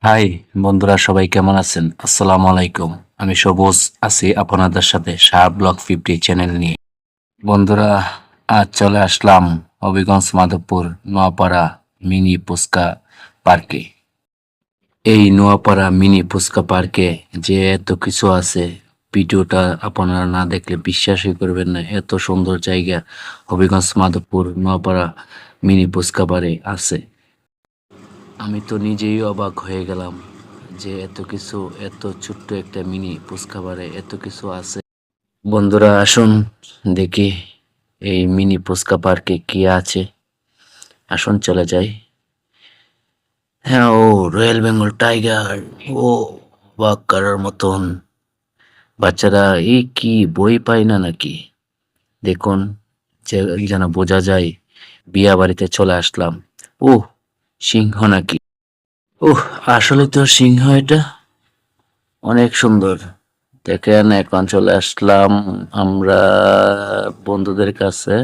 High বন্ধুরা, সবাই কেমন আছেন? আসসালামু আলাইকুম। আমি সবুজ আছি আপনাদের সাথে শাহ ব্লগ 50 চ্যানেল নিয়ে। বন্ধুরা, আজ চলে আসলাম হবিগঞ্জ মাধবপুর নোয়াপাড়া মিনি পুস্কা পার্কে। এই নোয়াপাড়া মিনি পুস্কা পার্কে যে এত কিছু আছে, ভিডিওটা আপনারা না দেখলে বিশ্বাসই করবেন না। এত সুন্দর জায়গা হবিগঞ্জ মাধবপুর নোয়াপাড়া মিনি পুস্কা পার্কে আছে। আমি তো নিজেই অবাক হয়ে গেলাম যে এত কিছু, এত ছোট্ট একটা মিনি পুস্কাবারে এত কিছু আছে। বন্ধুরা আসুন দেখি এই মিনি পুস্কা পার্কে কি আছে। আসুন চলে যাই। হ্যাঁ, ও রয়্যাল বেঙ্গল টাইগার। ও অবাক করার মতন। বাচ্চারা এই কি বই পায় না নাকি? দেখুন, যে যেন বোঝা যায় বিয়া বাড়িতে চলে আসলাম। ও সিংহ নাকি? ওহ, আসলে তো সিংহ এটা। অনেক সুন্দর। দেখেন, এখন চলে আসলাম আমরা বন্ধুদের কাছে।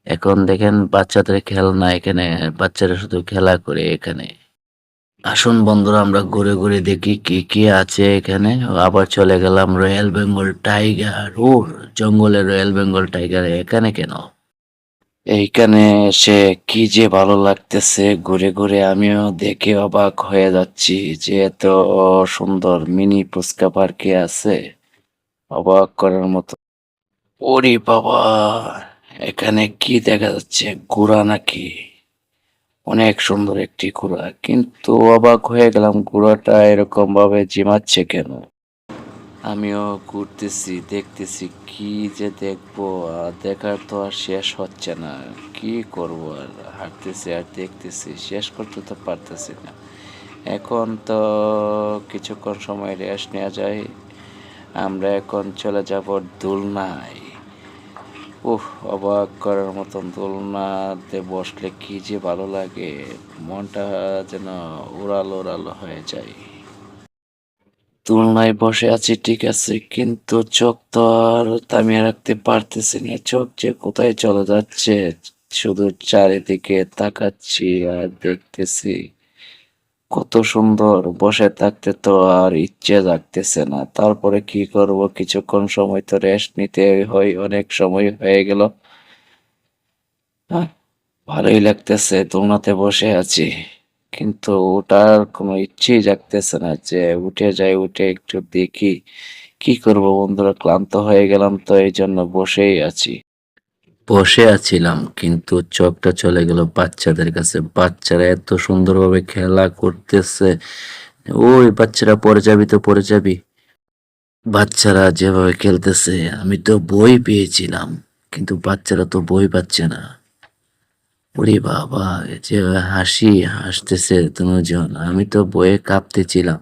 এখন দেখেন বাচ্চাদের খেলনা, এখানে বাচ্চারা শুধু খেলা করে এখানে। আসুন বন্ধুরা, আমরা ঘুরে ঘুরে দেখি কি কি আছে এখানে। আবার চলে গেলাম রয়্যাল বেঙ্গল টাইগার। ও, জঙ্গলের রয়্যাল বেঙ্গল টাইগার এখানে কেন? এইখানে এসে কি যে ভালো লাগতেছে, ঘুরে ঘুরে আমিও দেখে অবাক হয়ে যাচ্ছি যে এত সুন্দর মিনি পুস্কা পার্কে আছে। অবাক করার মতো। ওরে বাবা, এখানে কি দেখা যাচ্ছে? ঘোড়া নাকি? অনেক সুন্দর একটি ঘোড়া, কিন্তু অবাক হয়ে গেলাম ঘোড়াটা এরকম ভাবে ঝিমাচ্ছে কেন? আমিও ঘুরতেছি, দেখতেছি, কি যে দেখবো, আর দেখার তো আর শেষ হচ্ছে না। কি করব আর, হাঁটতেছি আর দেখতেছি, শেষ করতে তো পারতেছি না। এখন তো কিছুক্ষণ সময় রেস্ট নেওয়া যায়। আমরা এখন চলে যাব দোলনায়। উফ, অবাক করার মতন। দোলনাতে বসলে কি যে ভালো লাগে, মনটা যেন উড়ালো উড়ালো হয়ে যায়। দোলনায় বসে আছি ঠিক আছে, কিন্তু চোখ তো আর থামিয়ে রাখতে পারতেছি না। চোখ যে কোথায় চলে যাচ্ছে, শুধু চারিদিকে তাকাচ্ছি আর দেখতেছি। কত সুন্দর, বসে থাকতে তো আর ইচ্ছে জাগতেছে না। তারপরে কি করব, কিছুক্ষণ সময় তো রেস্ট নিতে হয়, অনেক সময় হয়ে গেল। আহ, ভালোই লাগতেছে, দোলনাতে বসে আছি, কিন্তু ওটার কোনো ইচ্ছেই জাগতেছে না যে উঠে যাই, উঠে একটু দেখি। কি করব বন্ধুরা, ক্লান্ত হয়ে গেলাম তো এই জন্য বসেই আছি। বসে আছিলাম, কিন্তু চোখটা চলে গেল বাচ্চাদের কাছে। বাচ্চারা এত সুন্দরভাবে খেলা করতেছে। ওই বাচ্চারা, পড়ে যাবি তো, পড়ে যাবি। বাচ্চারা যেভাবে খেলতেছে, আমি তো বই পেয়েছিলাম, কিন্তু বাচ্চারা তো বই পাচ্ছে না। ওরে বাবা, যে হাসি হাসতেছে দুজন, আমি তো বইয়ে কাঁপতেছিলাম।